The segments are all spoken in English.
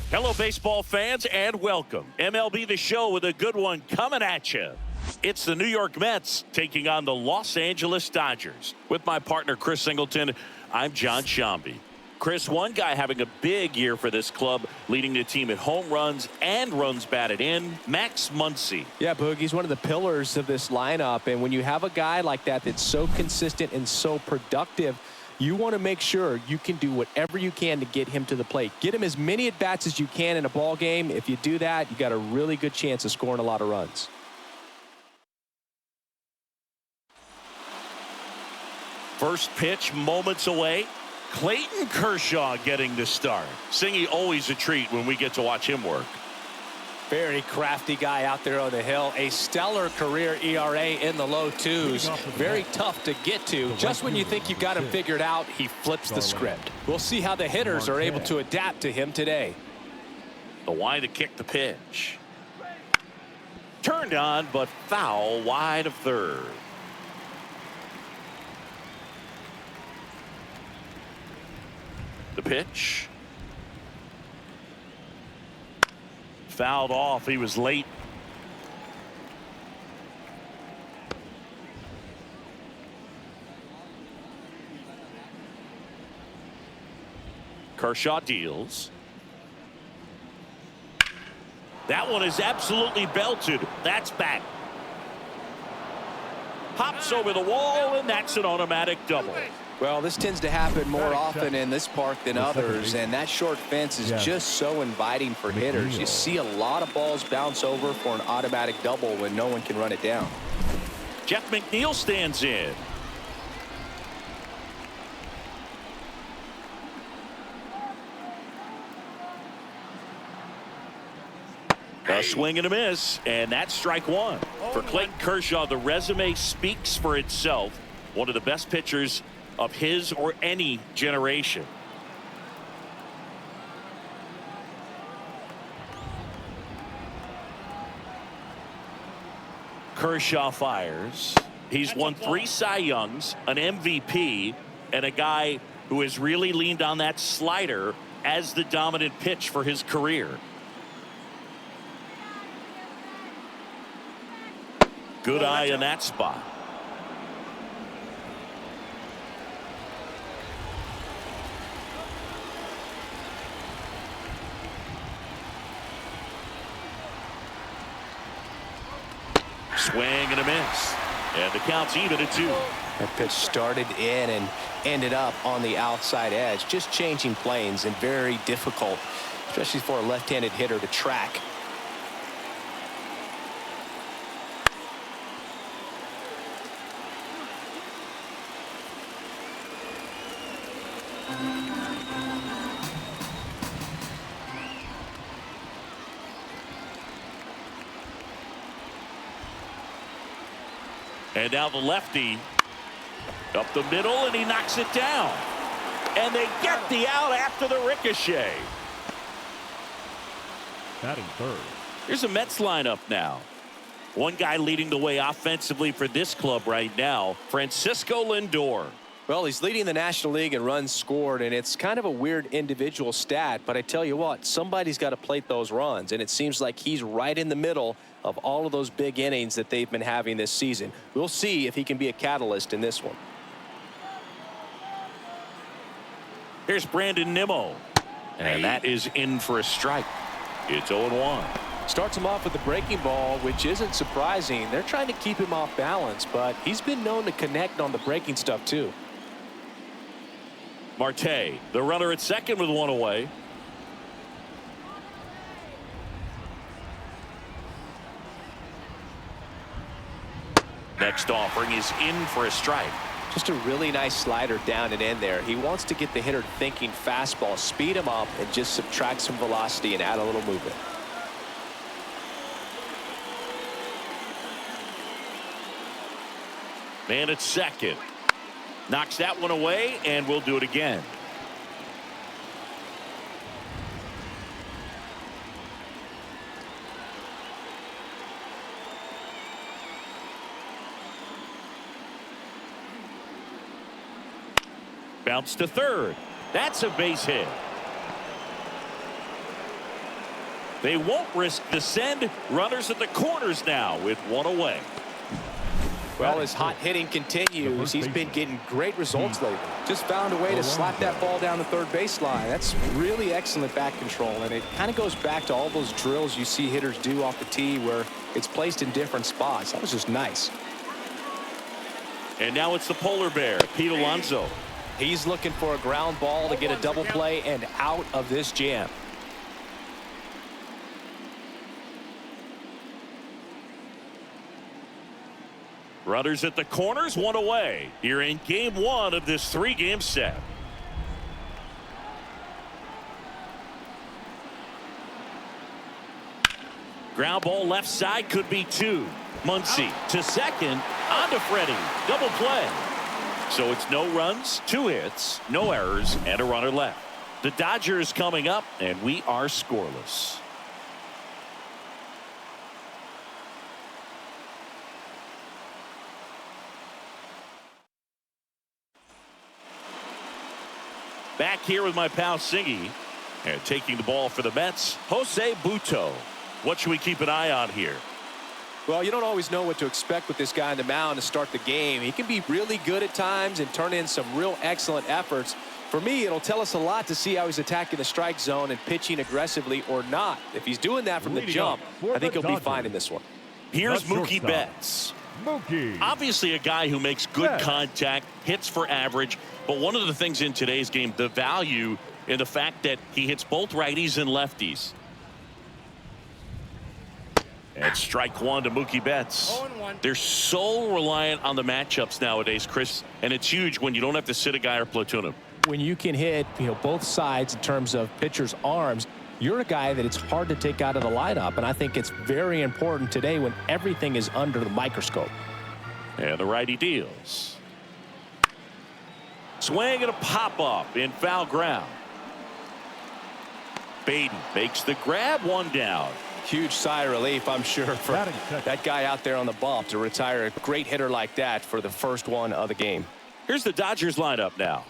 Hello, baseball fans, and welcome. MLB The Show with a good one coming at you. It's the New York Mets taking on the Los Angeles Dodgers. With my partner, Chris Singleton, I'm John Shambi. Chris, one guy having a big year for this club, leading the team in home runs and runs batted in, Max Muncy. Yeah, Boogie's one of the pillars of this lineup, and when you have a guy like that that's so consistent and so productive, you want to make sure you can do whatever you can to get him to the plate. Get him as many at-bats as you can in a ball game. If you do that, you got a really good chance of scoring a lot of runs. First pitch moments away. Clayton Kershaw getting the start. Singy, always a treat when we get to watch him work. Very crafty guy out there on the hill. A stellar career ERA in the low twos. Very tough to get to. Just when you think you've got him figured out, he flips the script. We'll see how the hitters are able to adapt to him today. The wide to kick the pitch. Turned on, but foul wide of third. The pitch. Fouled off. He was late. Kershaw deals. That one is absolutely belted. That's back. Hops over the wall, and that's an automatic double. Well, this tends to happen more often in this park than others, and that short fence is just so inviting for hitters. You see a lot of balls bounce over for an automatic double when no one can run it down. Jeff McNeil stands in. A swing and a miss, and that's strike one. For Clayton Kershaw, the resume speaks for itself. One of the best pitchers of his or any generation. Kershaw fires. He's won 3 Cy Youngs, an MVP, and a guy who has really leaned on that slider as the dominant pitch for his career. Good eye in that spot. Swing and a miss. And the count's even at 2. That pitch started in and ended up on the outside edge. Just changing planes and very difficult, especially for a left-handed hitter to track. And now the lefty up the middle, and he knocks it down. And they get the out after the ricochet. Batting third. Here's a Mets lineup now. One guy leading the way offensively for this club right now, Francisco Lindor. Well, he's leading the National League in runs scored, and it's kind of a weird individual stat, but I tell you what, somebody's got to plate those runs, and it seems like he's right in the middle of all of those big innings that they've been having this season. We'll see if he can be a catalyst in this one. Here's Brandon Nimmo, and that is in for a strike. It's 0-1. Starts him off with the breaking ball, which isn't surprising. They're trying to keep him off balance, but he's been known to connect on the breaking stuff too. Marte, the runner at second with 1 away. Next offering is in for a strike. Just a really nice slider down and in there. He wants to get the hitter thinking fastball, speed him up, and just subtract some velocity and add a little movement. Man at second. Knocks that one away, and we'll do it again. Bounce to third. That's a base hit. They won't risk the send. Runners at the corners now with one away. Well, his hot hitting continues. He's been getting great results lately. Just found a way to slap that ball down the third baseline. That's really excellent back control, and it kind of goes back to all those drills you see hitters do off the tee where it's placed in different spots. That was just nice. And now it's the polar bear, Pete Alonso. He's looking for a ground ball to get a double play and out of this jam. Runners at the corners, one away. You're in game one of this three-game set. Ground ball left side, could be two. Muncy to second, on to Freddie. Double play. So it's no runs, two hits, no errors, and a runner left. The Dodgers coming up, and we are scoreless. Back here with my pal Singy, and taking the ball for the Mets, Jose Butto. What should we keep an eye on here? Well, you don't always know what to expect with this guy on the mound to start the game. He can be really good at times and turn in some real excellent efforts. For me, it'll tell us a lot to see how he's attacking the strike zone and pitching aggressively or not. If he's doing that from the jump, I think he'll be fine in this one. Here's Mookie Betts. Obviously a guy who makes good contact, hits for average, but one of the things in today's game, the value in the fact that he hits both righties and lefties. And strike one to Mookie Betts. They're so reliant on the matchups nowadays, Chris, and it's huge when you don't have to sit a guy or platoon him. When you can hit, both sides in terms of pitchers' arms, you're a guy that it's hard to take out of the lineup, and I think it's very important today when everything is under the microscope. And the righty deals. Swing and a pop-up in foul ground. Baden makes the grab, one down. Huge sigh of relief, I'm sure, for that guy out there on the bump to retire a great hitter like that for the first one of the game. Here's the Dodgers lineup now.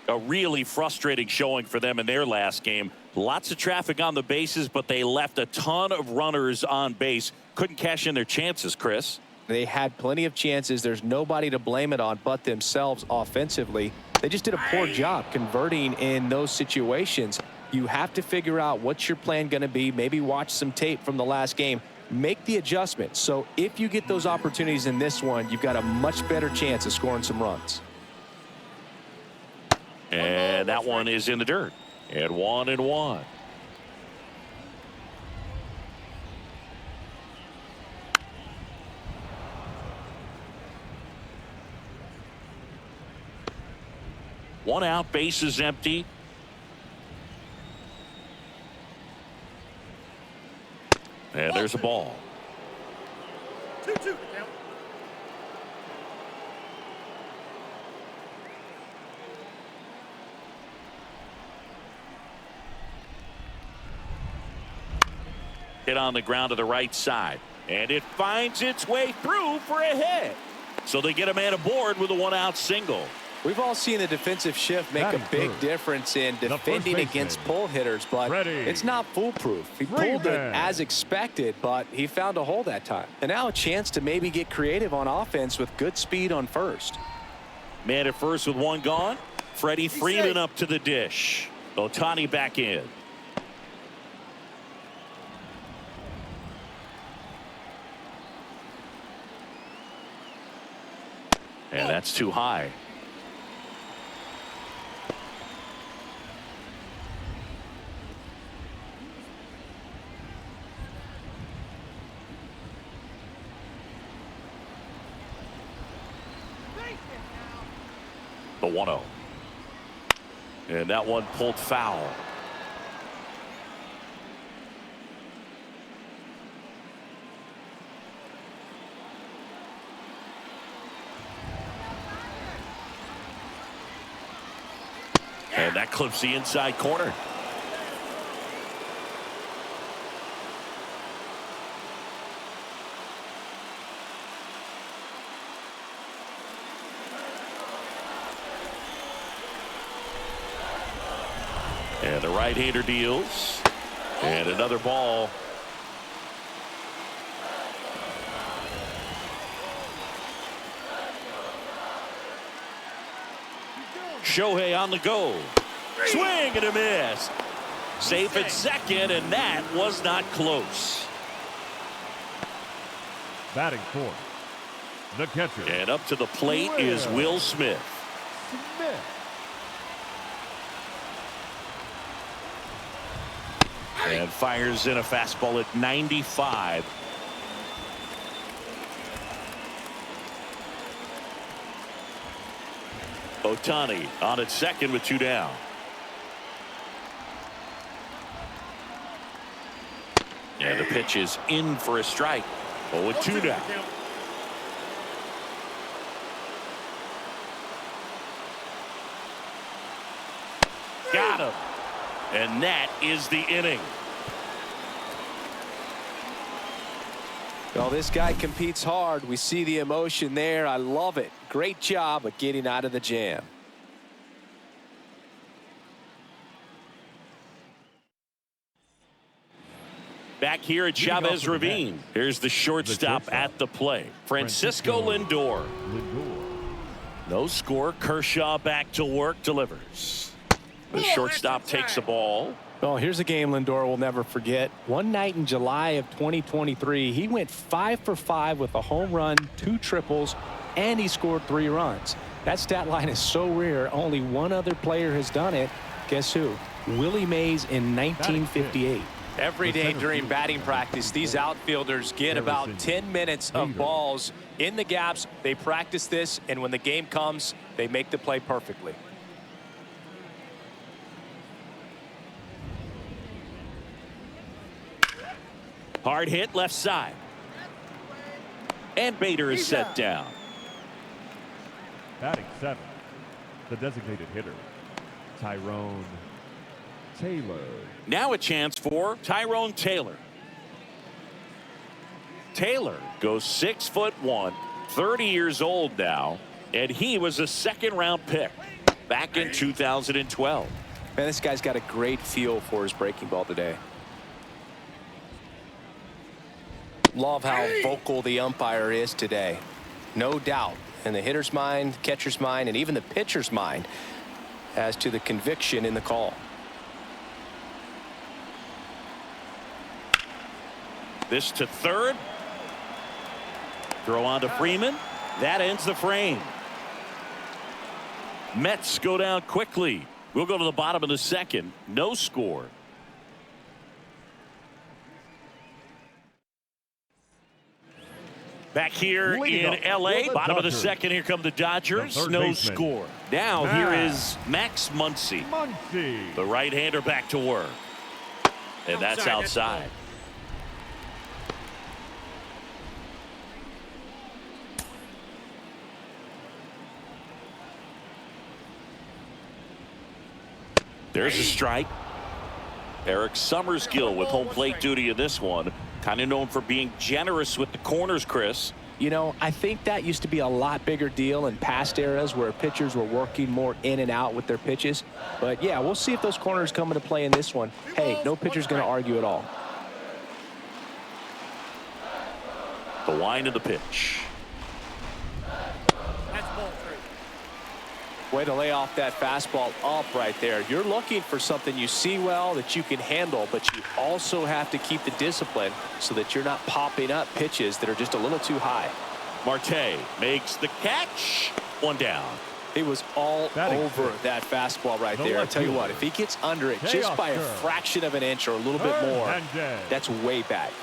A really frustrating showing for them in their last game. Lots of traffic on the bases, but they left a ton of runners on base. Couldn't cash in their chances, Chris. They had plenty of chances. There's nobody to blame it on but themselves offensively. They just did a poor job converting in those situations. You have to figure out what's your plan going to be. Maybe watch some tape from the last game. Make the adjustment. So if you get those opportunities in this one, you've got a much better chance of scoring some runs. And that one is in the dirt. And 1-1. One out, base is empty. And there's a ball. 2-2. Hit on the ground to the right side. And it finds its way through for a hit. So they get a man aboard with a one-out single. We've all seen the defensive shift make a big difference in defending against pull hitters, but it's not foolproof. He pulled it as expected, but he found a hole that time. And now a chance to maybe get creative on offense with good speed on first. Man at first with one gone. Freddie Freeman up to the dish. Ohtani back in. And that's too high. The 1-0. And that one pulled foul. And that clips the inside corner. And the right-hander deals. And another ball. Shohei on the go. Swing and a miss. Safe at second, and that was not close. Batting fourth, the catcher. And up to the plate is Will Smith. And fires in a fastball at 95. Ohtani on at second with 2 down. And the pitch is in for a strike. 0-2 now. Got him. And that is the inning. Well, this guy competes hard. We see the emotion there. I love it. Great job of getting out of the jam. Back here at Chavez Ravine. Here's the shortstop at the plate, Francisco Lindor. No score. Kershaw back to work, delivers. The shortstop takes the ball. Oh, here's a game Lindor will never forget. One night in July of 2023, he went 5 for 5 with a home run, 2 triples, and he scored 3 runs. That stat line is so rare. Only one other player has done it. Guess who? Willie Mays in 1958. Every day during batting practice, these outfielders get about 10 minutes of balls in the gaps. They practice this, and when the game comes, they make the play perfectly. Hard hit left side. And Bader is set down. Batting 7, the designated hitter, Tyrone Taylor. Now a chance for Tyrone Taylor. Taylor goes 6'1", 30 years old now, and he was a 2nd-round pick back in 2012. Man, this guy's got a great feel for his breaking ball today. Love how vocal the umpire is today. No doubt in the hitter's mind, catcher's mind, and even the pitcher's mind as to the conviction in the call. This to third. Throw on to Freeman. That ends the frame. Mets go down quickly. We'll go to the bottom of the 2nd. No score. Back here in L.A., bottom of the 2nd, here come the Dodgers. No score. Now here is Max Muncy. The right-hander back to work. And that's outside. There's a strike. Eric Summersgill with home plate duty in this one. Kind of known for being generous with the corners, Chris. You know, I think that used to be a lot bigger deal in past eras where pitchers were working more in and out with their pitches. But, yeah, we'll see if those corners come into play in this one. Hey, no pitcher's going to argue at all. The wind of the pitch. Way to lay off that fastball up right there. You're looking for something you see well that you can handle, but you also have to keep the discipline so that you're not popping up pitches that are just a little too high. Marte makes the catch. 1 down. It was all over that fastball right there. I tell you what, if he gets under it just by a fraction of an inch or a little bit more, that's way back.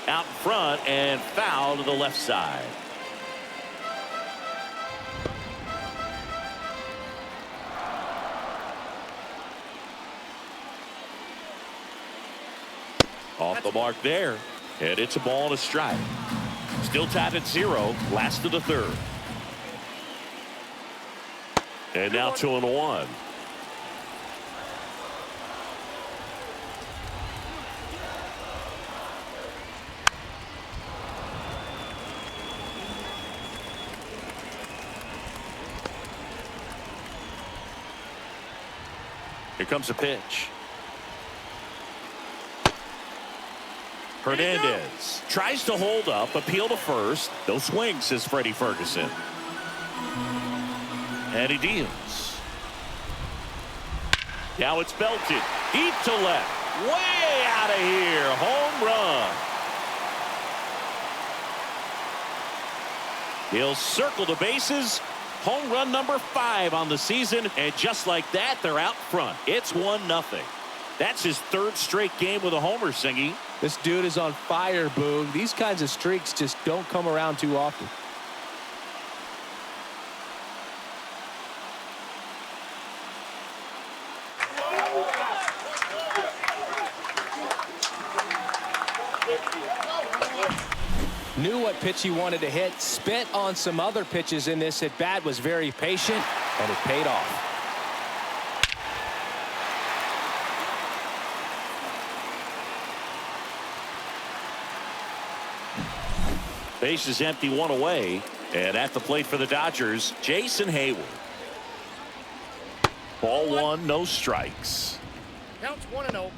Out front and foul to the left side. Off the mark there, and it's a ball and a strike. Still tied at 0, last of the 3rd. And now 2-1. Here comes a pitch. Hernandez tries to hold up, appeal to first. No swing, says Freddie Ferguson. And he deals. Now it's belted. Deep to left. Way out of here. Home run. He'll circle the bases. Home run number 5 on the season. And just like that, they're out front. It's 1-0. That's his 3rd straight game with a homer, Singy. This dude is on fire, Boog. These kinds of streaks just don't come around too often. Knew what pitch he wanted to hit, spent on some other pitches in this at bat, was very patient, and it paid off. Base is empty, 1 away. And at the plate for the Dodgers, Jason Hayward. Ball 1, no strikes. Counts 1-0.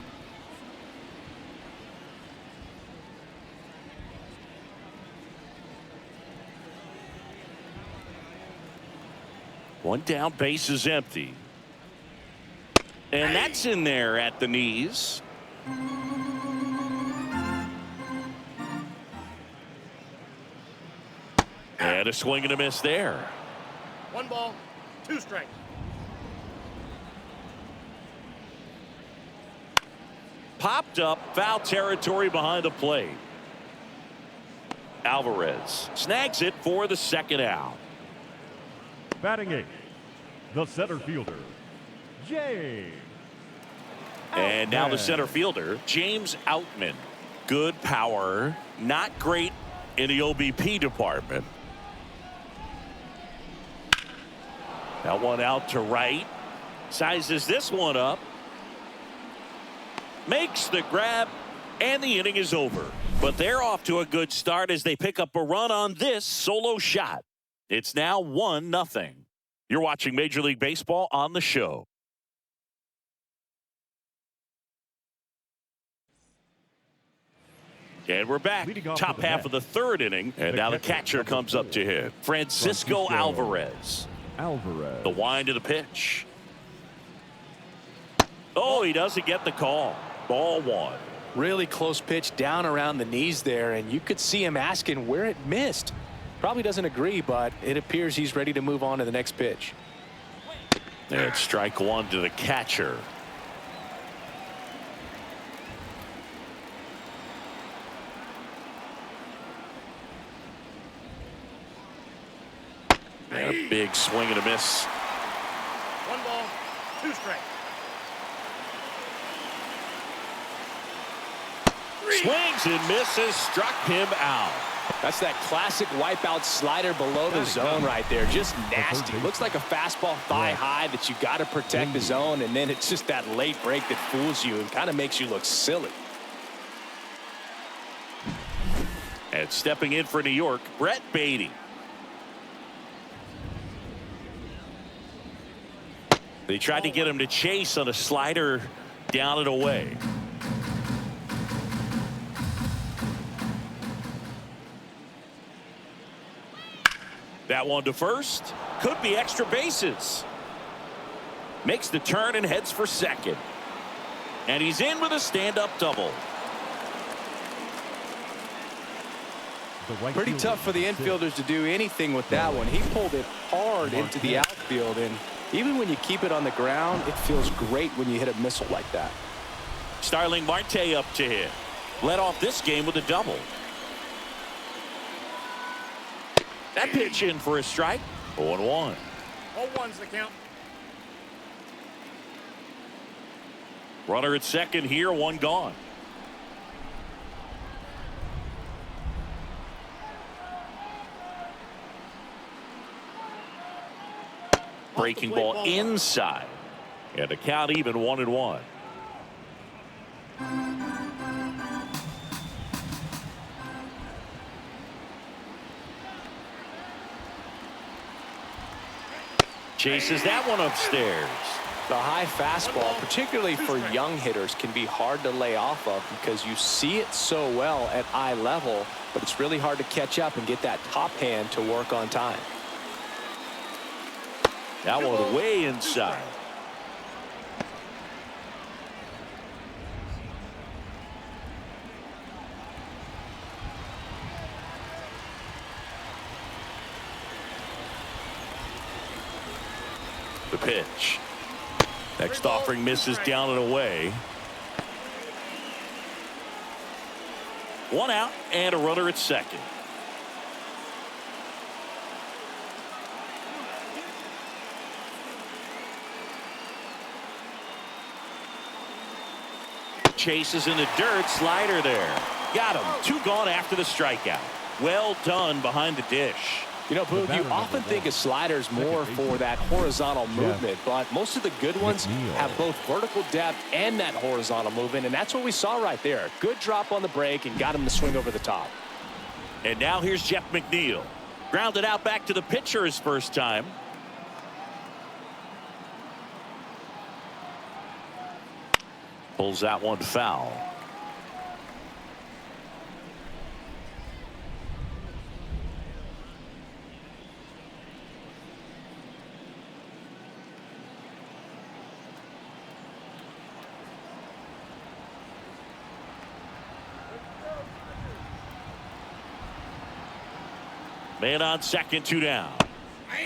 One down, base is empty. And that's in there at the knees. And a swing and a miss there. 1 ball, 2 strikes. Popped up, foul territory behind the plate. Alvarez snags it for the 2nd out. Batting 8th, the center fielder, James. And now the center fielder, James Outman. Good power, not great in the OBP department. That one out to right. Sizes this one up. Makes the grab, and the inning is over. But they're off to a good start as they pick up a run on this solo shot. It's now 1-0. You're watching Major League Baseball on the show. And we're back. Top half of the 3rd inning. And now the catcher comes up to hit. Francisco Alvarez. The wind of the pitch. Oh, he doesn't get the call. Ball 1. Really close pitch down around the knees there, and you could see him asking where it missed. Probably doesn't agree, but it appears he's ready to move on to the next pitch. And strike 1 to the catcher. And a big swing and a miss. 1 ball, 2 strikes. Swings and misses, struck him out. That's that classic wipeout slider below the zone right there. Just nasty. Looks like a fastball thigh high that you got to protect the zone, and then it's just that late break that fools you and kind of makes you look silly. And stepping in for New York, Brett Beatty. They tried to get him to chase on a slider down and away. That one to first. Could be extra bases. Makes the turn and heads for 2nd. And he's in with a stand-up double. Pretty tough for the infielders to do anything with that one. He pulled it hard into the outfield, and even when you keep it on the ground, it feels great when you hit a missile like that. Starling Marte up to hit. Led off this game with a double. That pitch in for a strike. 0-1. 0-1's the count. Runner at 2nd here, 1 gone. Breaking ball inside. And the count even 1-1. Chases that one upstairs. The high fastball, particularly for young hitters, can be hard to lay off of because you see it so well at eye level, but it's really hard to catch up and get that top hand to work on time. That one way inside. The pitch. Next offering misses down and away. One out and a runner at second. Chases in the dirt. Slider there. Got him. 2 gone after the strikeout. Well done behind the dish. You know, Boog, you often think of sliders more for that horizontal movement, but most of the good ones have both vertical depth and that horizontal movement, and that's what we saw right there. Good drop on the break and got him to swing over the top. And now here's Jeff McNeil. Grounded out back to the pitcher his first time. Pulls that one foul. Man on second, 2 down.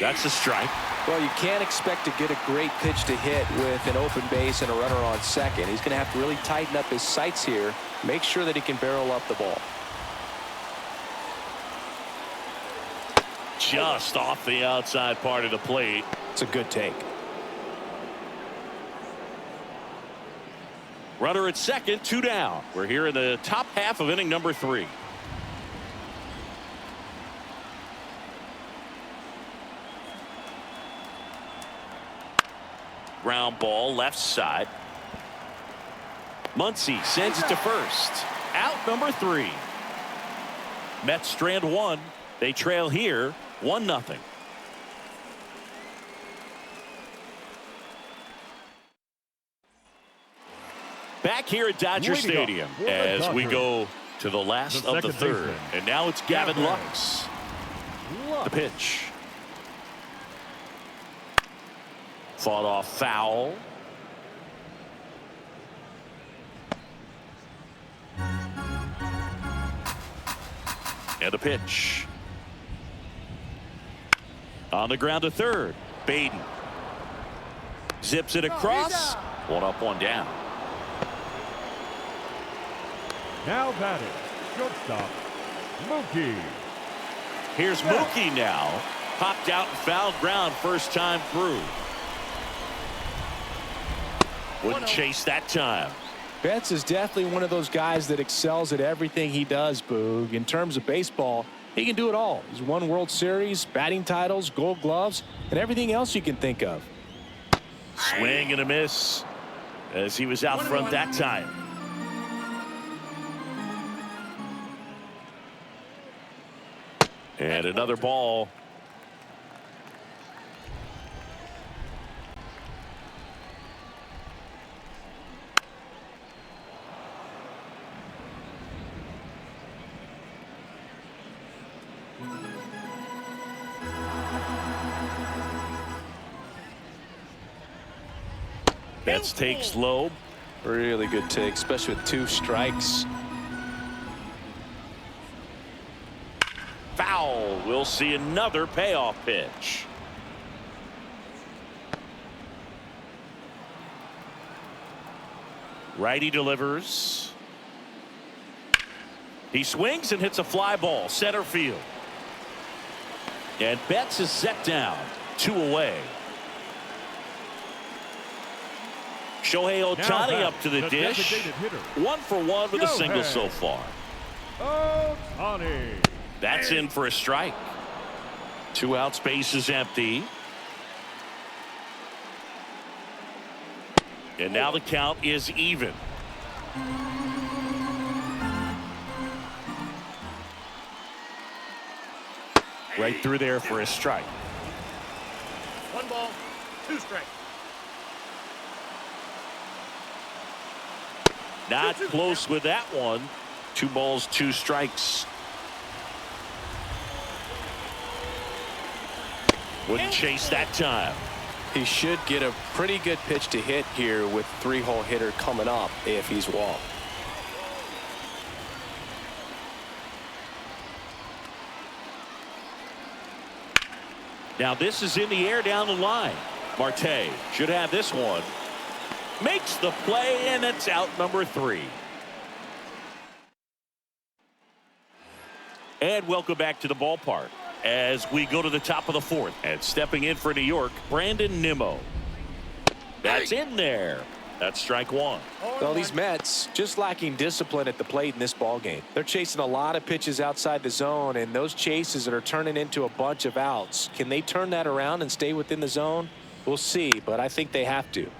That's a strike. Well, you can't expect to get a great pitch to hit with an open base and a runner on second. He's going to have to really tighten up his sights here, make sure that he can barrel up the ball. Just off the outside part of the plate. It's a good take. Runner at second, 2 down. We're here in the top half of inning number 3. Ground ball left side. Muncy sends it to first. Out number 3. Mets strand 1. They trail here 1-0. Back here at Dodger Stadium as we go to the last of the third. And now it's Gavin Lux. The pitch. Fought off foul. And a pitch. On the ground to third. Baden. Zips it across. 1 up, 1 down. Now batting, shortstop, Mookie. Here's Mookie now. Popped out and fouled ground first time through. Wouldn't chase that time. Betts is definitely one of those guys that excels at everything he does, Boog. In terms of baseball, he can do it all. He's won World Series, batting titles, Gold Gloves, and everything else you can think of. Swing and a miss as he was out front that time. And another ball. Betts takes low. Really good take, especially with 2 strikes. Foul. We'll see another payoff pitch. Righty delivers. He swings and hits a fly ball center field. And Betts is set down. 2 away. Shohei Ohtani up to the dish. 1 for 1 with a single so far. Ohtani. That's in for a strike. 2 out, space is empty. And now the count is even. Right through there for a strike. 1 ball, 2 strikes. Not close with that one. 2 balls, 2 strikes. Wouldn't chase that time. He should get a pretty good pitch to hit here with 3-hole hitter coming up if he's walked. Now this is in the air down the line. Marte should have this one. Makes the play, and it's out number 3. And welcome back to the ballpark as we go to the top of the 4th. And stepping in for New York, Brandon Nimmo. That's in there. That's strike 1. Well, these Mets just lacking discipline at the plate in this ball game. They're chasing a lot of pitches outside the zone, and those chases that are turning into a bunch of outs. Can they turn that around and stay within the zone? We'll see, but I think they have to.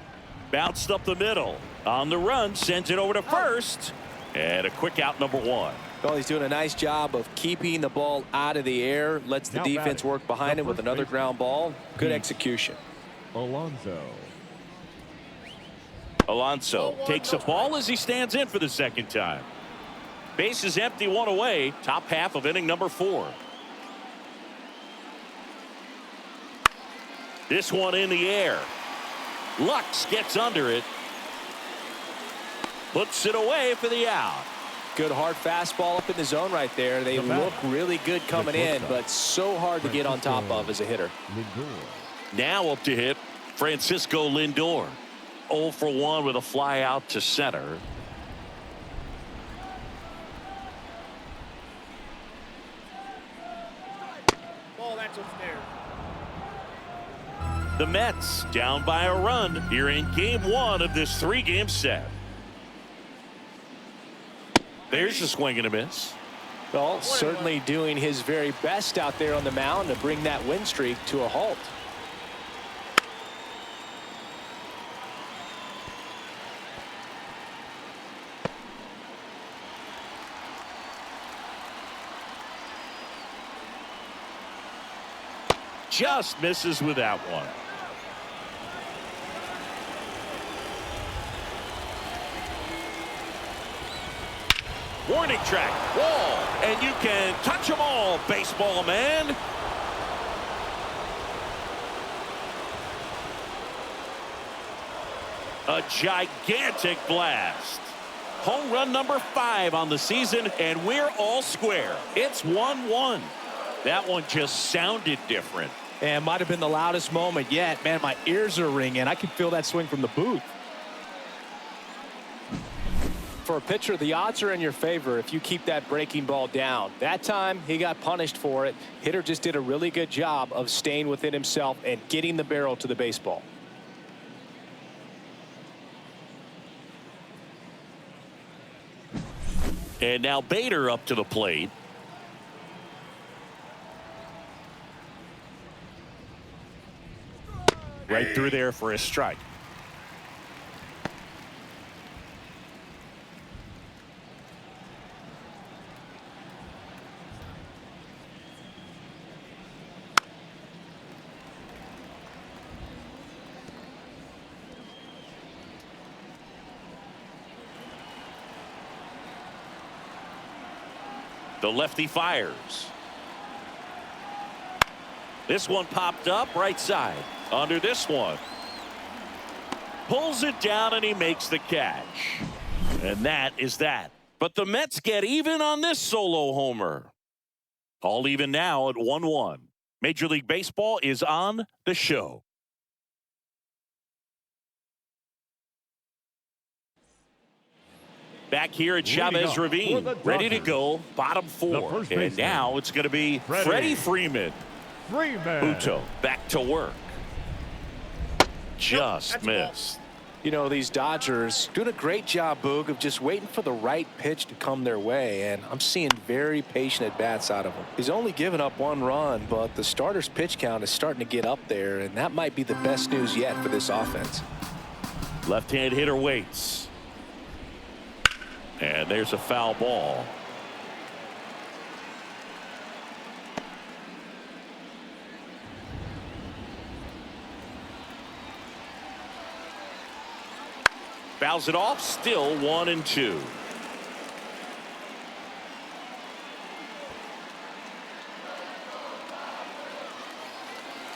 Bounced up the middle. On the run, sends it over to first. And a quick out, number 1. Well, he's doing a nice job of keeping the ball out of the air. Lets the defense work behind him with another ground ball. Good execution. Alonso takes a ball as he stands in for the 2nd time. Base is empty, 1 away. Top half of inning number 4. This one in the air. Lux gets under it. Puts it away for the out. Good hard fastball up in the zone right there. They look really good coming in, but so hard to get on top of as a hitter. Now up to hit Francisco Lindor. 0 for 1 with a fly out to center. Ball, that's upstairs. The Mets down by a run here in game 1 of this 3-game set. There's a swing and a miss. Well, certainly doing his very best out there on the mound to bring that win streak to a halt. Just misses with that one. Warning track, wall, and you can touch them all, baseball man. A gigantic blast. Home run number 5 on the season, and we're all square. It's 1-1. That one just sounded different. And might have been the loudest moment yet. Man, my ears are ringing. I can feel that swing from the booth. For a pitcher, the odds are in your favor if you keep that breaking ball down. That time, he got punished for it. Hitter just did a really good job of staying within himself and getting the barrel to the baseball. And now Bader up to the plate. Right through there for a strike. The lefty fires. This one popped up right side. Under this one. Pulls it down and he makes the catch. And that is that. But the Mets get even on this solo homer. All even now at 1-1. Major League Baseball is on the show. Back here at Chavez Ravine, ready to go, bottom 4. And now it's going to be Freddie Freeman. Buto back to work. Just missed. You know, these Dodgers doing a great job, Boog, of just waiting for the right pitch to come their way, and I'm seeing very patient at-bats out of him. He's only given up 1 run, but the starter's pitch count is starting to get up there, and that might be the best news yet for this offense. Left-hand hitter waits. And there's a foul ball. Fouls it off, still 1-2.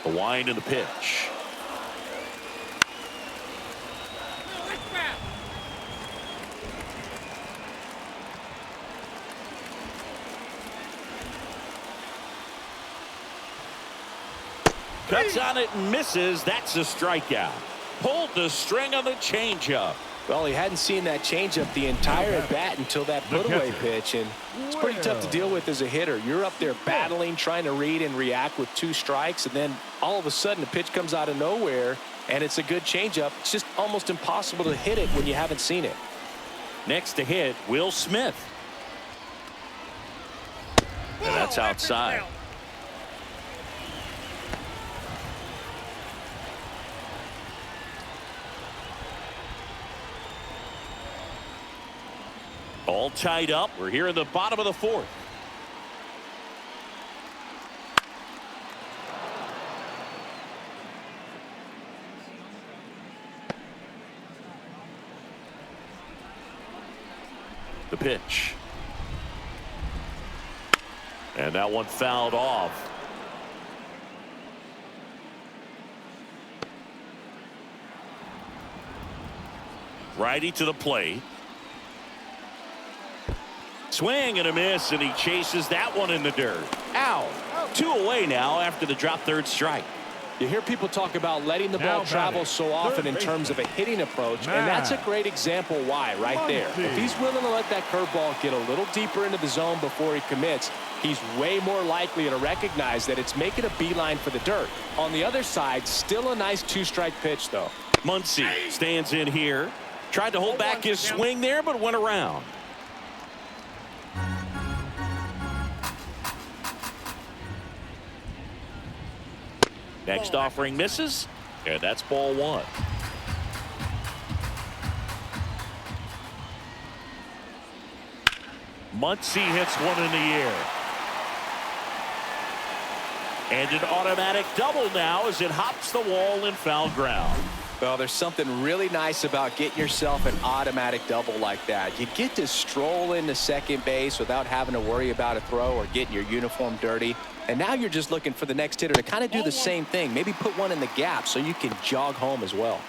The wind and the pitch. Cuts on it and misses. That's a strikeout. Pulled the string on the changeup. Well, he hadn't seen that changeup the entire at bat until that put-away pitch, and it's pretty tough to deal with as a hitter. You're up there battling, trying to read and react with 2 strikes, and then all of a sudden the pitch comes out of nowhere, and it's a good changeup. It's just almost impossible to hit it when you haven't seen it. Next to hit, Will Smith. And that's outside. All tied up. We're here in the bottom of the 4th. The pitch. And that one fouled off. Righty to the plate. Swing and a miss, and he chases that one in the dirt. Out. 2 away now after the drop third strike. You hear people talk about letting the ball travel so often in terms of a hitting approach, and that's a great example why right there. If he's willing to let that curveball get a little deeper into the zone before he commits, he's way more likely to recognize that it's making a beeline for the dirt. On the other side, still a nice 2-strike pitch, though. Muncy stands in here. Tried to hold back his swing there, but went around. Next offering misses, and that's ball 1. Muncy hits one in the air. And an automatic double now as it hops the wall in foul ground. Well, there's something really nice about getting yourself an automatic double like that. You get to stroll into second base without having to worry about a throw or getting your uniform dirty. And now you're just looking for the next hitter to kind of do the same thing. Maybe put one in the gap so you can jog home as well.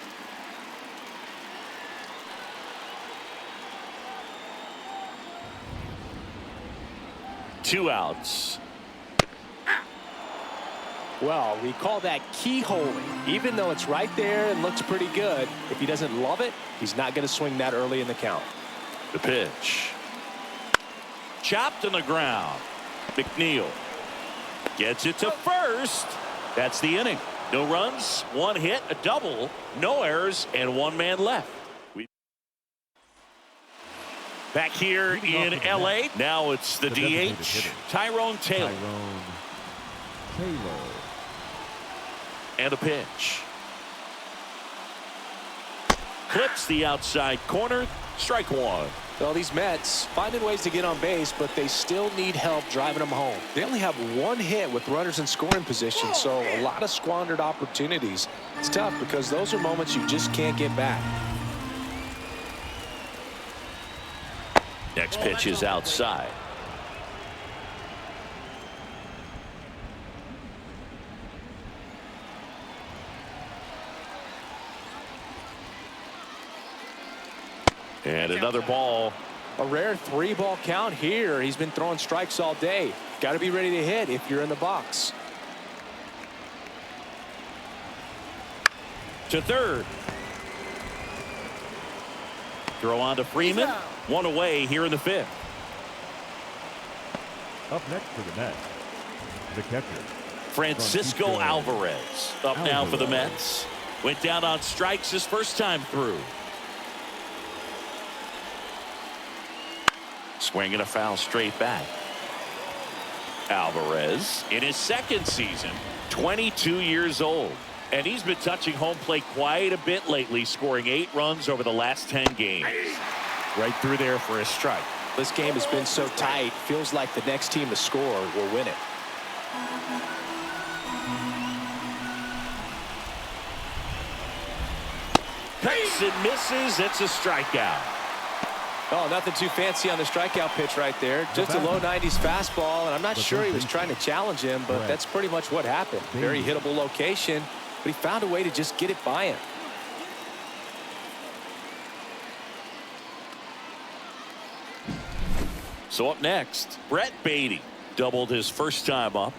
Two outs. Well, we call that keyholing. Even though it's right there and looks pretty good, if he doesn't love it, he's not going to swing that early in the count. The pitch. Chopped in the ground. McNeil gets it to first. That's the inning. No runs, 1 hit, a double, no errors, and 1 man left. Back here in L.A. Now it's the DH, Tyrone Taylor. And a pitch. Clips the outside corner. Strike 1. Well, these Mets finding ways to get on base, but they still need help driving them home. They only have 1 hit with runners in scoring position, so a lot of squandered opportunities. It's tough because those are moments you just can't get back. Next pitch is outside. And another ball. A rare 3-ball count here. He's been throwing strikes all day. Got to be ready to hit if you're in the box. To third. Throw on to Freeman. 1 away here in the 5th. Up next for the Mets, the catcher, Francisco Alvarez. Up now for the Mets. Went down on strikes his first time through. Swinging a foul straight back. Alvarez in his 2nd season, 22 years old. And he's been touching home plate quite a bit lately, scoring 8 runs over the last 10 games. Right through there for a strike. This game has been so tight. Feels like the next team to score will win it. Cuts and misses. It's a strikeout. Oh, nothing too fancy on the strikeout pitch right there. Just a low 90s fastball, and I'm not sure he was trying to challenge him, but that's pretty much what happened. Very hittable location, but he found a way to just get it by him. So up next, Brett Beatty doubled his first time up.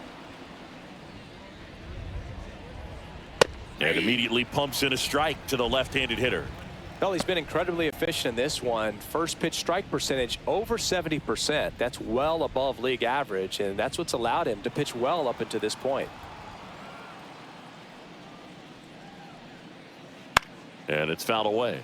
And immediately pumps in a strike to the left-handed hitter. Well, he's been incredibly efficient in this one. First pitch strike percentage over 70%. That's well above league average, and that's what's allowed him to pitch well up until this point. And it's fouled away.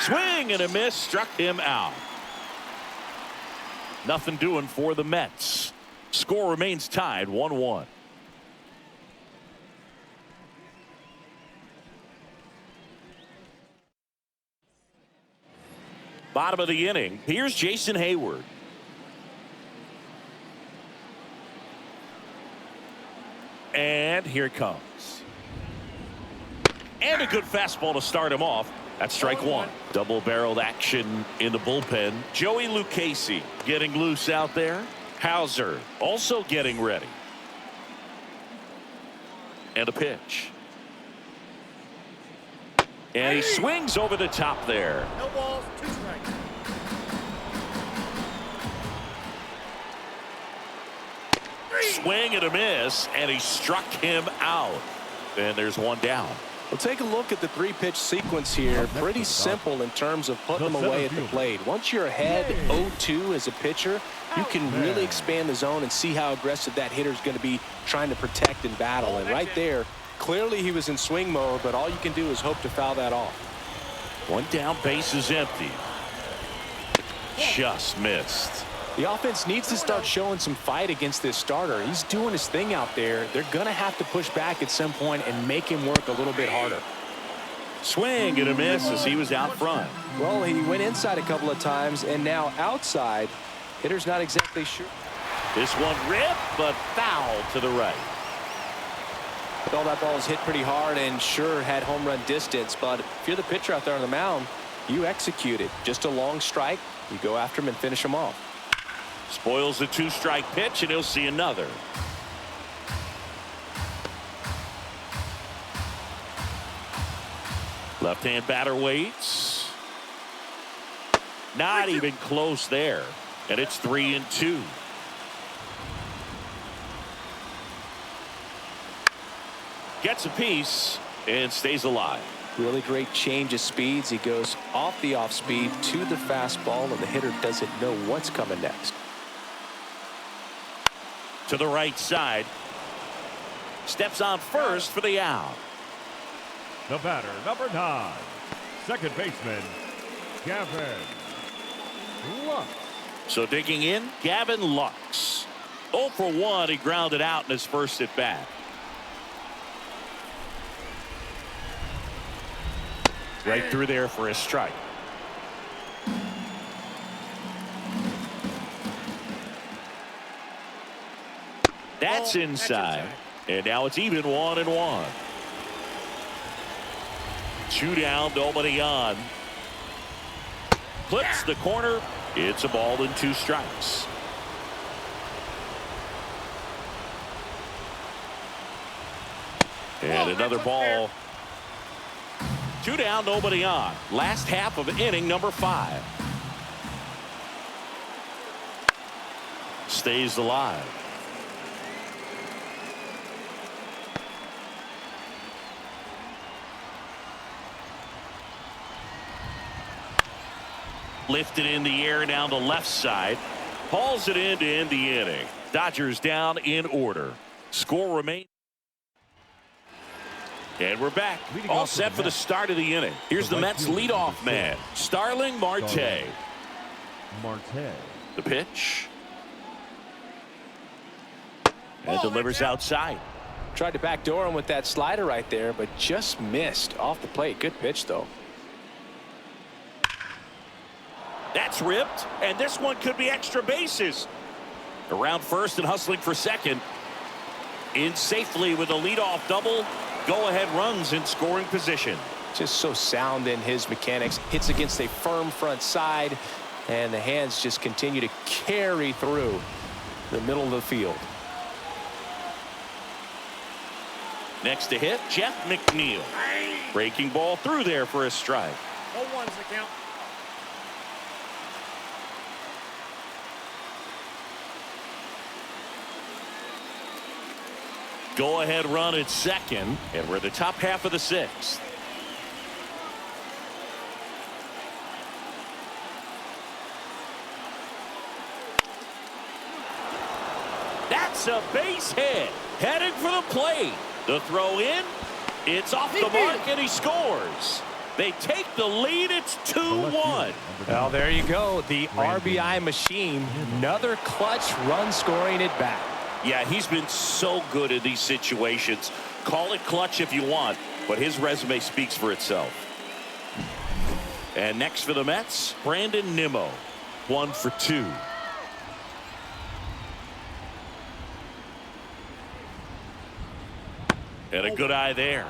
Swing and a miss, struck him out. Nothing doing for the Mets. Score remains tied 1-1. Bottom of the inning. Here's Jason Hayward. And here it comes. And a good fastball to start him off. That's strike one. Double-barreled action in the bullpen. Joey Lucchesi getting loose out there. Hauser also getting ready. And a pitch. And he swings over the top there. No balls, 2 strikes. Swing and a miss, and he struck him out. And there's one down. Well, take a look at the 3-pitch sequence here. Pretty simple in terms of putting them away at the plate. Once you're ahead 0-2 as a pitcher, you can really expand the zone and see how aggressive that hitter is going to be trying to protect and battle. And right there, clearly he was in swing mode, but all you can do is hope to foul that off. One down, base is empty. Just missed. The offense needs to start showing some fight against this starter. He's doing his thing out there. They're going to have to push back at some point and make him work a little bit harder. Swing and a miss as he was out front. Well, he went inside a couple of times, and now outside. Hitter's not exactly sure. This one ripped, but foul to the right. Well, that ball was hit pretty hard and sure had home run distance, but if you're the pitcher out there on the mound, you execute it. Just a long strike. You go after him and finish him off. Spoils the 2-strike pitch, and he'll see another. Left-hand batter waits. Not even close there. And it's 3-2. Gets a piece and stays alive. Really great change of speeds. He goes off the off speed to the fastball, and the hitter doesn't know what's coming next. To the right side. Steps on first for the out. The batter, number 9, second baseman, Gavin Lux. So digging in, Gavin Lux. 0 for 1. He grounded out in his first at bat. Right through there for a strike. That's inside. And now it's even 1-1. 2 down, nobody on. Clips the corner. It's a ball and 2 strikes. And another ball. 2 down, nobody on. Last half of inning number 5. Stays alive. Lifted in the air down the left side. Hauls it in to end the inning. Dodgers down in order. Score remains. And we're back. All set for the start of the inning. Here's the Mets leadoff man, Starling Marte. The pitch. And delivers outside. Tried to backdoor him with that slider right there, but just missed off the plate. Good pitch, though. That's ripped, and this one could be extra bases. Around first and hustling for second. In safely with a leadoff double. Go-ahead runs in scoring position. Just so sound in his mechanics. Hits against a firm front side, and the hands just continue to carry through the middle of the field. Next to hit, Jeff McNeil. Breaking ball through there for a strike. 0-1's the count. Go-ahead run at second, and we're at the top half of the sixth. That's a base hit. Heading for the plate. The throw in. It's off the mark, and he scores. They take the lead. It's 2-1. Well, there you go. The RBI machine. Another clutch run scoring at bat. Yeah, he's been so good in these situations. Call it clutch if you want, but his resume speaks for itself. And next for the Mets, Brandon Nimmo. 1 for 2. And a good eye there.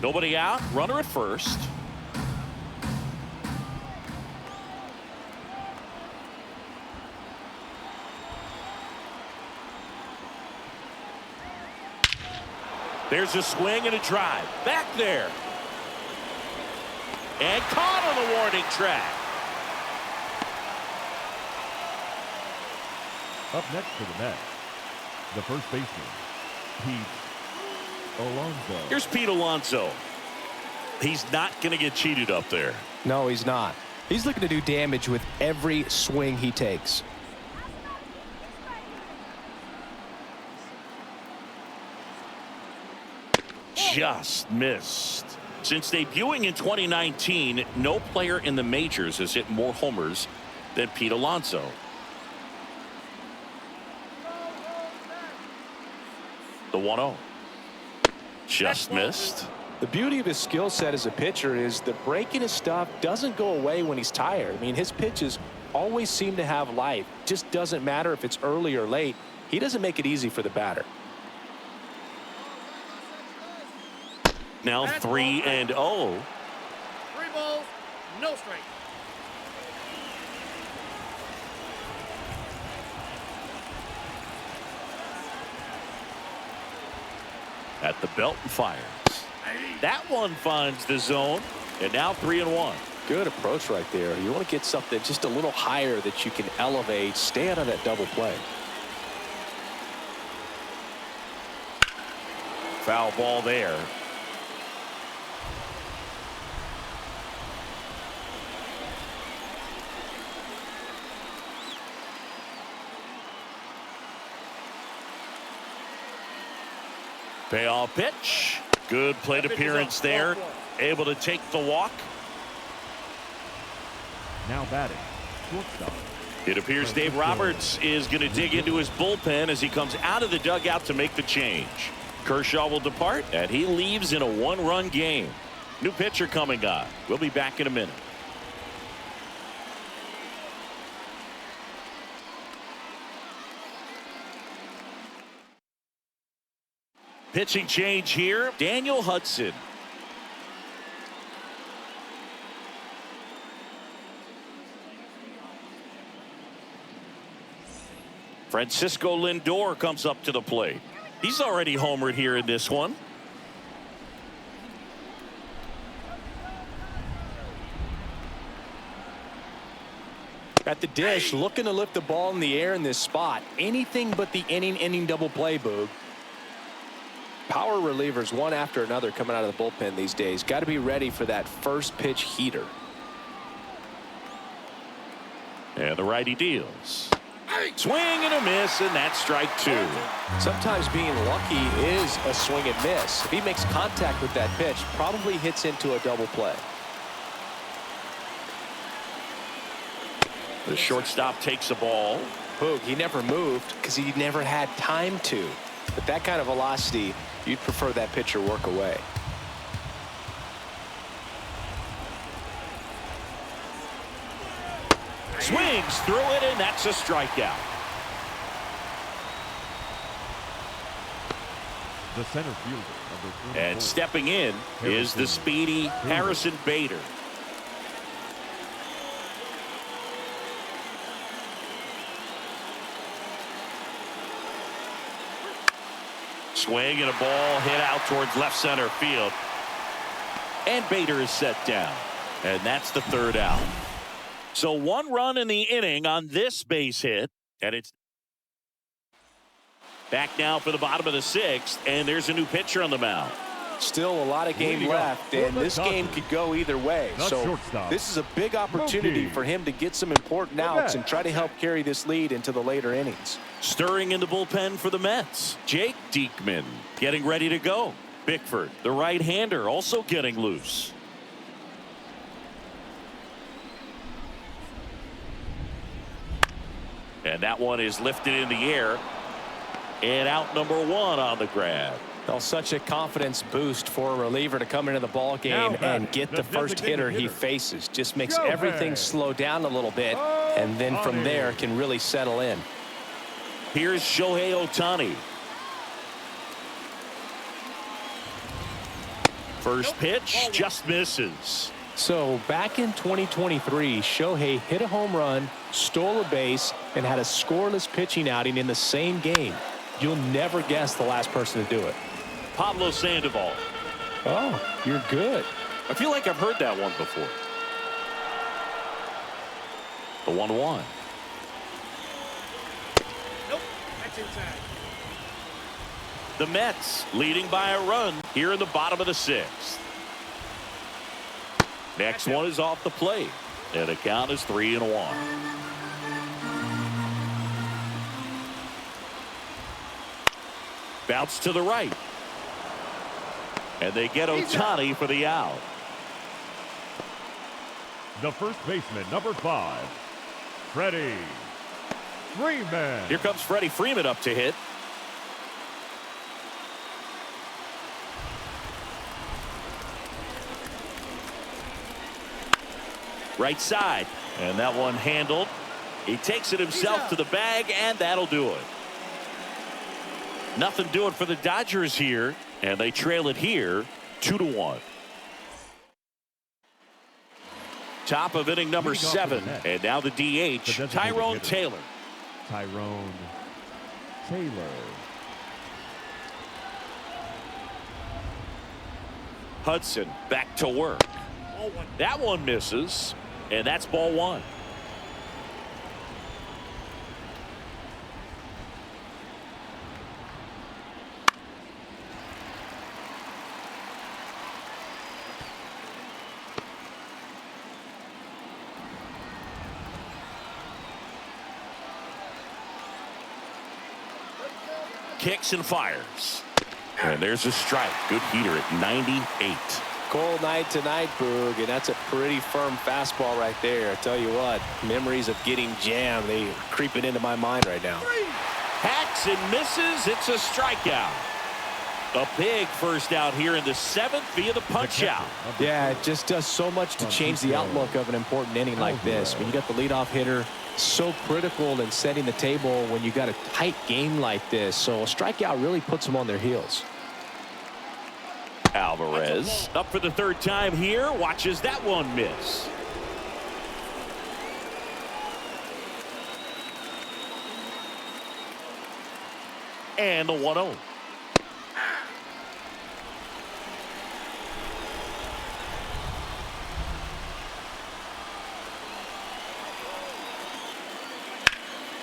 Nobody out, runner at first. There's a swing and a drive. Back there. And caught on the warning track. Up next for the Mets, the first baseman, Pete Alonso. Here's Pete Alonso. He's not going to get cheated up there. No, he's not. He's looking to do damage with every swing he takes. Just missed. Since debuting in 2019, no player in the majors has hit more homers than Pete Alonso. The 1-0. Just missed. The beauty of his skill set as a pitcher is the breaking his stuff doesn't go away when he's tired. I mean, his pitches always seem to have life. Just doesn't matter if it's early or late. He doesn't make it easy for the batter. Now 3-0. 3 balls, no strike. At the belt and fires. That one finds the zone, and now 3-1. Good approach right there. You want to get something just a little higher that you can elevate, stay out of that double play. Foul ball there. Payoff pitch. Good plate appearance there. Able to take the walk. Now batting, shortstop. It appears Dave Roberts is going to dig into his bullpen as he comes out of the dugout to make the change. Kershaw will depart, and he leaves in a 1-run game. New pitcher coming up. We'll be back in a minute. Pitching change here. Daniel Hudson. Francisco Lindor comes up to the plate. He's already homered here in this one. At the dish, looking to lift the ball in the air in this spot. Anything but the inning double play, Boog. Power relievers one after another coming out of the bullpen these days. Got to be ready for that first pitch heater. And the righty deals. Swing and a miss, and that's strike two. Sometimes being lucky is a swing and miss. If he makes contact with that pitch, probably hits into a double play. The shortstop takes the ball. Boog, he never moved because he never had time to. But that kind of velocity, you'd prefer that pitcher work away. Swings through it, and that's a strikeout. The center fielder, number 24. And stepping in is the speedy Harrison Bader. Swing and a ball hit out towards left center field. And Bader is set down. And that's the third out. So one run in the inning on this base hit. And it's back now for the bottom of the sixth. And there's a new pitcher on the mound. Still a lot of game left, and this game could go either way. So this is a big opportunity for him to get some important outs and try to help carry this lead into the later innings. Stirring in the bullpen for the Mets, Jake Diekman getting ready to go. Bickford, the right-hander, also getting loose. And that one is lifted in the air. And out number one on the grab. Well, such a confidence boost for a reliever to come into the ball game and get the first hitter he faces. Just makes everything slow down a little bit, and then from there can really settle in. Here's Shohei Ohtani. First pitch just misses. So back in 2023, Shohei hit a home run, stole a base, and had a scoreless pitching outing in the same game. You'll never guess the last person to do it. Pablo Sandoval. Oh, you're good. I feel like I've heard that one before. The 1-1. Nope, that's inside. The Mets leading by a run here in the bottom of the sixth. Next one is off the plate, and the count is 3-1. Bounce to the right. And they get Ohtani for the out. The first baseman, number 5, Freddie Freeman. Here comes Freddie Freeman up to hit. Right side. And that one handled. He takes it himself to the bag, and that'll do it. Nothing doing for the Dodgers here, and they trail it here 2-1. Top of inning number 7, and now the DH, Tyrone Taylor. Tyrone Taylor. Hudson back to work. That one misses, and that's ball 1. Kicks and fires. And there's a strike. Good heater at 98. Cold night tonight, Boog, and that's a pretty firm fastball right there. I tell you what, memories of getting jammed, they are creeping into my mind right now. Hacks and misses. It's a strikeout. A big first out here in the 7th via the punch out. Yeah, it just does so much to change the outlook of an important inning like this. When you got the leadoff hitter, so critical in setting the table when you got a tight game like this. So a strikeout really puts them on their heels. Alvarez up for the 3rd time here. Watches that one miss. And the 1-0.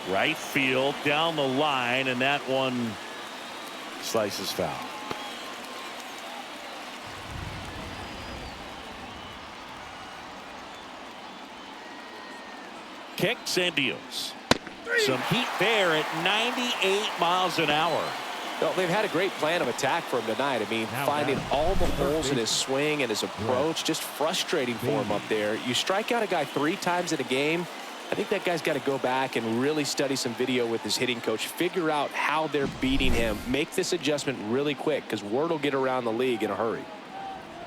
Right field down the line, and that one slices foul. Kicks and deals. Some heat there at 98 miles an hour. Well, they've had a great plan of attack for him tonight. I mean, finding all the holes in his swing and his approach, just frustrating for him up there. You strike out a guy 3 times in a game, I think that guy's got to go back and really study some video with his hitting coach, figure out how they're beating him, make this adjustment really quick, because word will get around the league in a hurry.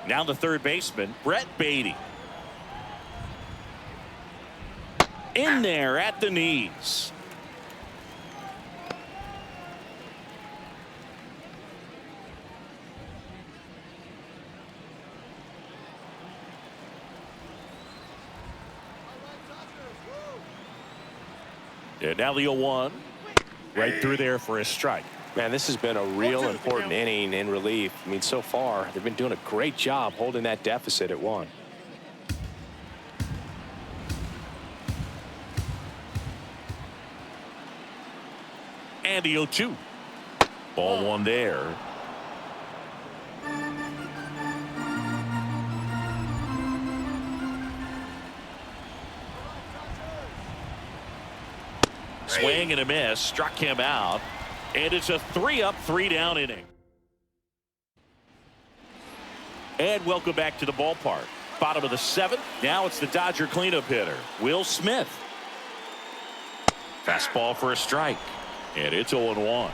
Now the third baseman, Brett Beatty. In there at the knees. And now the 0-1. Right through there for a strike. Man, this has been a real important inning in relief. I mean, so far, they've been doing a great job holding that deficit at 1. And the 0-2. Ball 1 there. Swing and a miss, struck him out, and it's a 3-up, 3-down inning. And welcome back to the ballpark. Bottom of the 7th. Now it's the Dodger cleanup hitter, Will Smith. Fastball for a strike, and it's 0-1.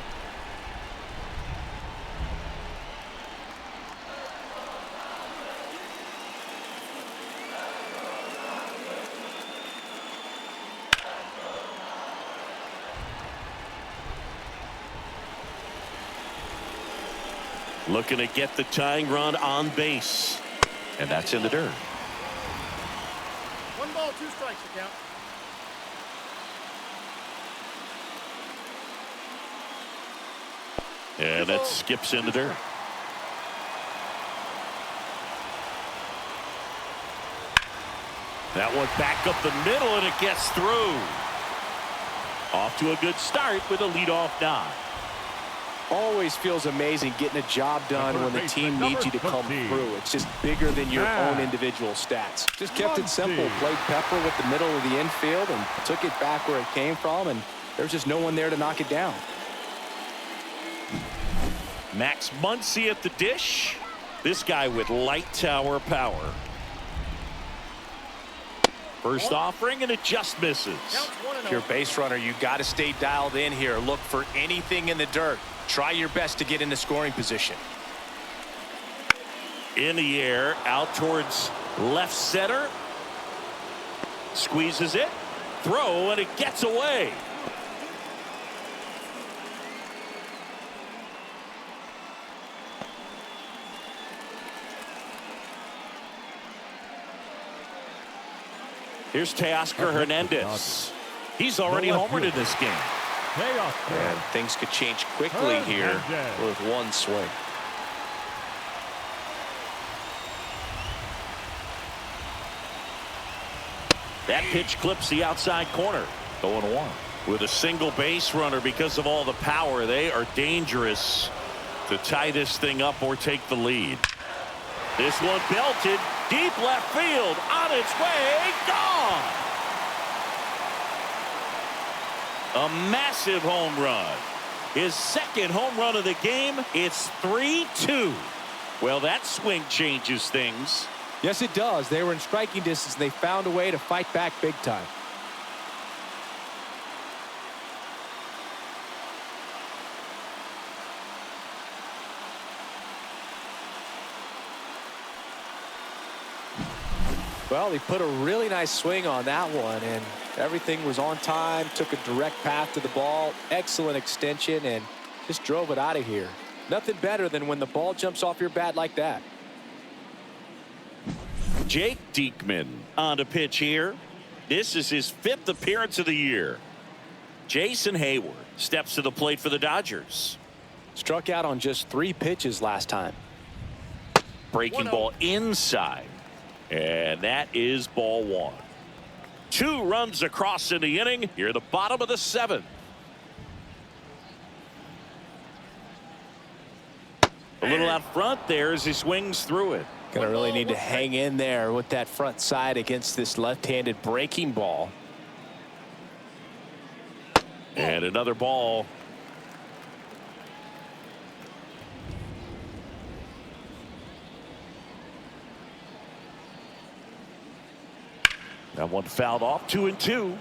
Looking to get the tying run on base. And that's in the dirt. 1 ball, 2 strikes, you count. And that skips in the dirt. That one back up the middle, and it gets through. Off to a good start with a leadoff nod. Always feels amazing getting a job done when the team needs you to come through. It's just bigger than your own individual stats. Just kept it simple. Played Pepper with the middle of the infield and took it back where it came from, and there's just no one there to knock it down. Max Muncy at the dish. This guy with light tower power. First offering, and it just misses. If you're a base runner, you got to stay dialed in here. Look for anything in the dirt. Try your best to get into scoring position. In the air, out towards left center. Squeezes it. Throw, and it gets away. Here's Teoscar Hernandez. He's already homered in this game. And things could change quickly here with one swing. That pitch clips the outside corner. 0-1. With a single base runner, because of all the power, they are dangerous to tie this thing up or take the lead. This one belted deep left field, on its way, gone. A massive home run. His second home run of the game. It's 3-2. Well, that swing changes things. Yes, it does. They were in striking distance. They found a way to fight back big time. Well, he put a really nice swing on that one, and everything was on time, took a direct path to the ball, excellent extension, and just drove it out of here. Nothing better than when the ball jumps off your bat like that. Jake Diekman on to pitch here. This is his 5th appearance of the year. Jason Hayward steps to the plate for the Dodgers. Struck out on just 3 pitches last time. Breaking ball inside. And that is ball 1. 2 runs across in the inning. Here at the bottom of the 7th. A little out front there as he swings through it. Gonna really need to hang in there with that front side against this left-handed breaking ball. And another ball. That one fouled off, 2-2.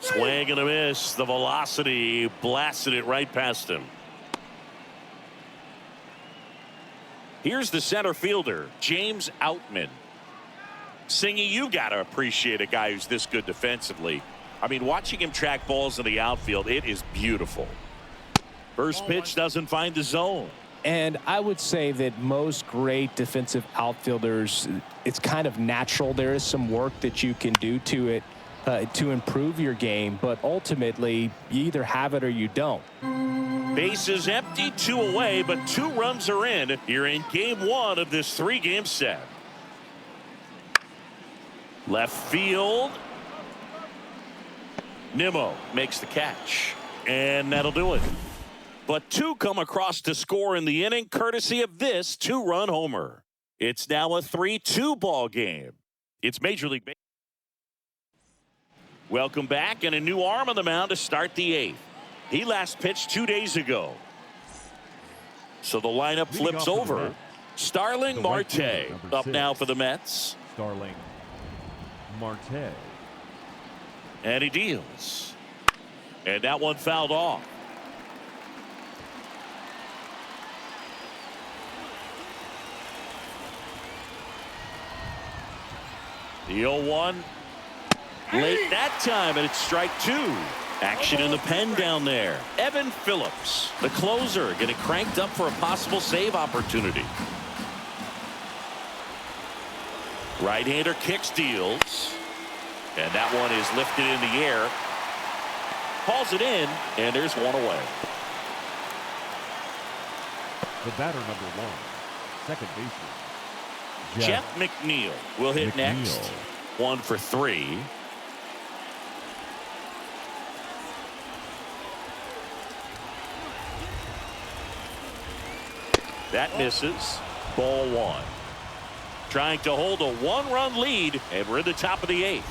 Swing and a miss. The velocity blasted it right past him. Here's the center fielder, James Outman. Singy, you got to appreciate a guy who's this good defensively. I mean, watching him track balls in the outfield, it is beautiful. First pitch doesn't find the zone. And I would say that most great defensive outfielders, it's kind of natural. There is some work that you can do to it to improve your game, but ultimately you either have it or you don't. Bases empty, 2 away, but 2 runs are in. You're in game 1 of this 3-game set. Left field. Nimmo makes the catch, and that'll do it. But 2 come across to score in the inning, courtesy of this 2-run homer. It's now a 3-2 ball game. It's Major League Baseball. Welcome back, and a new arm on the mound to start the 8th. He last pitched 2 days ago. So the lineup flips over. Starling Marte up now for the Mets. Starling Marte. And he deals. And that one fouled off. The 0-1. Late that time, and it's strike 2. Action in the pen down there. Evan Phillips, the closer, getting cranked up for a possible save opportunity. Right-hander kicks, deals. And that one is lifted in the air. Hauls it in, and there's one away. The batter, number 1, second baseman, Jeff McNeil will hit next. 1 for 3. That misses. Ball 1. Trying to hold a 1-run lead, and we're in the top of the 8th.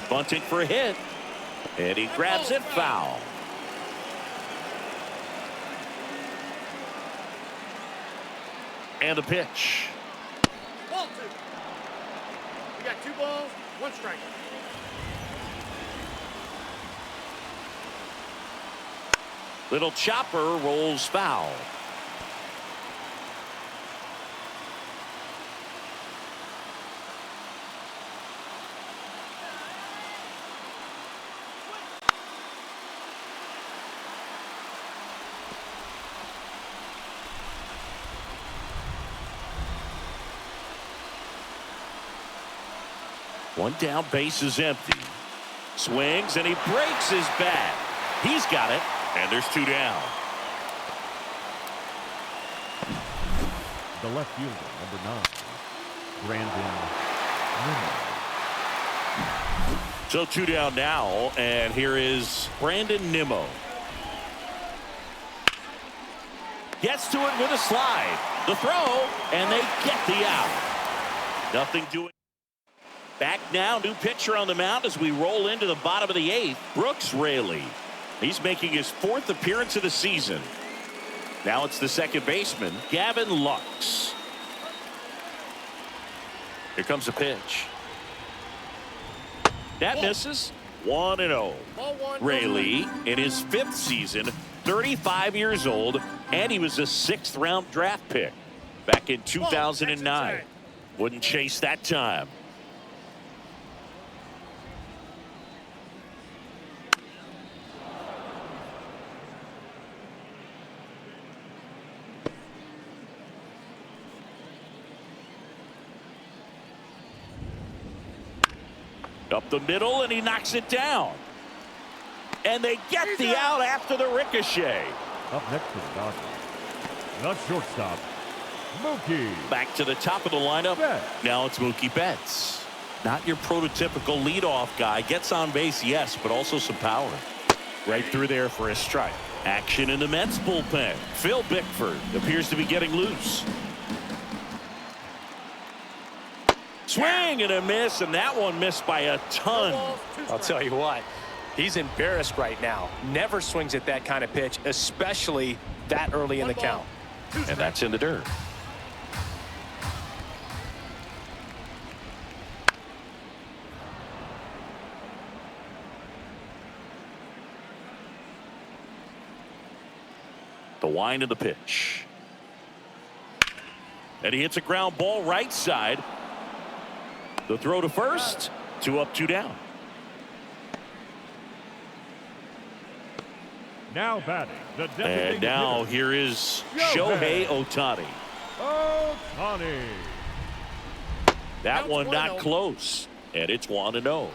Bunting for a hit, and he grabs it, foul. And the pitch. Ball 2. We got 2 balls, 1 strike. Little chopper rolls foul. One down, base is empty. Swings, and he breaks his bat. He's got it, and there's 2 down. The left fielder, number 9, Brandon Nimmo. So 2 down now, and here is Brandon Nimmo. Gets to it with a slide. The throw, and they get the out. Nothing doing. Back now, new pitcher on the mound as we roll into the bottom of the 8th. Brooks Raley. He's making his 4th appearance of the season. Now it's the second baseman, Gavin Lux. Here comes a pitch. That misses. 1-0. Raley in his 5th season, 35 years old, and he was a 6th-round draft pick back in 2009. Wouldn't chase that time. Up the middle, and he knocks it down. And they get the out after the ricochet. Up next for the Dodgers, the shortstop, Mookie. Back to the top of the lineup. Betts. Now it's Mookie Betts. Not your prototypical leadoff guy. Gets on base, yes, but also some power. Right through there for a strike. Action in the Mets bullpen. Phil Bickford appears to be getting loose. Swing and a miss, and that one missed by a ton. I'll tell you what, he's embarrassed right now. Never swings at that kind of pitch, especially that early in the count. And that's in the dirt. The wind of the pitch. And he hits a ground ball right side. The throw to first. 2 up, 2 down. Now batting, the designated And now hitter, here is Shohei Ohtani. Ohtani. That one not close. And it's 1-0.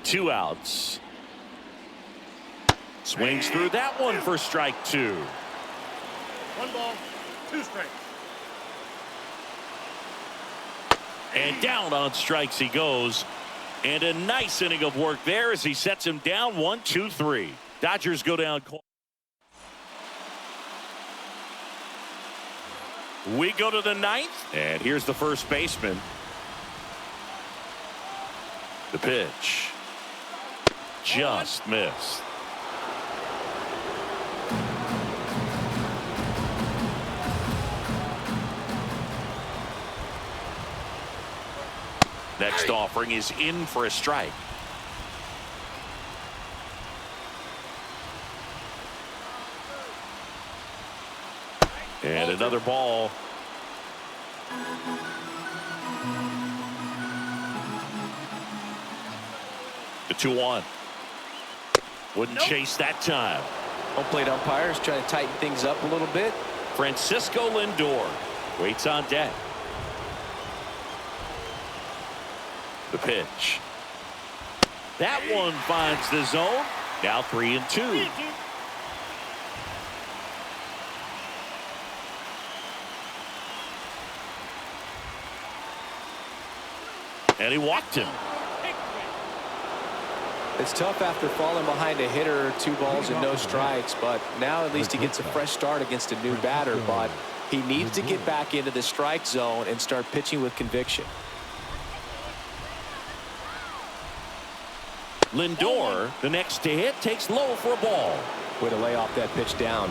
Two outs. Swings through that one for strike 2. 1 ball, 2 strikes. And down on strikes he goes. And a nice inning of work there as he sets him down 1-2-3. Dodgers go down. We go to the 9th. And here's the first baseman. The pitch. Just missed. Next offering is in for a strike. And another ball. The 2-1. Wouldn't chase that time. Home plate umpires trying to tighten things up a little bit. Francisco Lindor waits on deck. The pitch. That one finds the zone. Now 3-2. And he walked him. It's tough after falling behind a hitter, 2 balls and no strikes, but now at least he gets a fresh start against a new batter, but he needs to get back into the strike zone and start pitching with conviction. Lindor, the next to hit, takes low for a ball. Way to lay off that pitch down.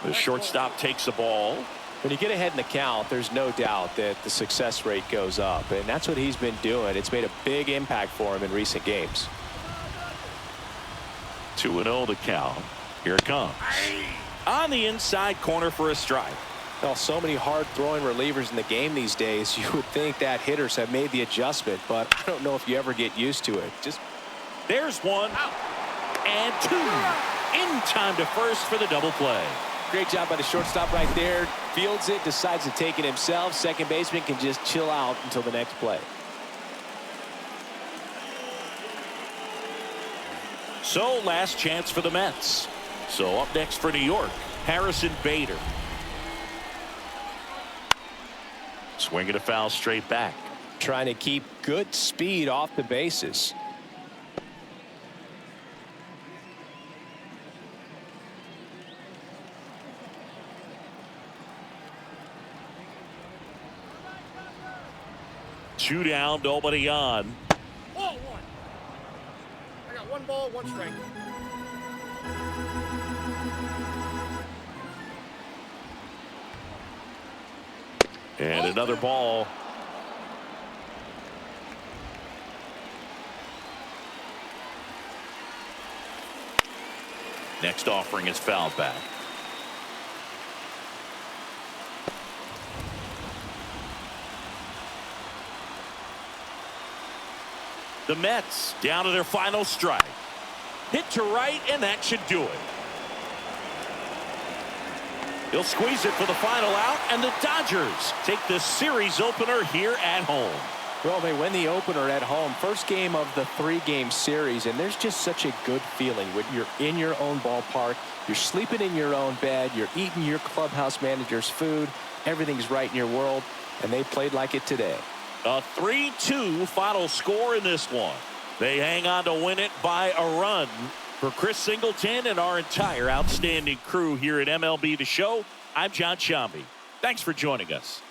The shortstop takes the ball. When you get ahead in the count, there's no doubt that the success rate goes up, and that's what he's been doing. It's made a big impact for him in recent games. 2-0 the count. Here it comes. On the inside corner for a strike. Well, so many hard-throwing relievers in the game these days, you would think that hitters have made the adjustment, but I don't know if you ever get used to it. There's 1 and 2. In time to first for the double play. Great job by the shortstop right there. Fields it, decides to take it himself. Second baseman can just chill out until the next play. So last chance for the Mets. So up next for New York, Harrison Bader. Swinging a foul straight back. Trying to keep good speed off the bases. Two down, nobody on. Ball 1. I got 1 ball, 1 strike. And another ball. Next offering is fouled back. The Mets down to their final strike. Hit to right, and that should do it. He'll squeeze it for the final out, and the Dodgers take the series opener here at home. Well, they win the opener at home. First game of the 3-game series, and there's just such a good feeling when you're in your own ballpark, you're sleeping in your own bed, you're eating your clubhouse manager's food, everything's right in your world, and they played like it today. A 3-2 final score in this one. They hang on to win it by a run. For Chris Singleton and our entire outstanding crew here at MLB The Show, I'm John Shambi. Thanks for joining us.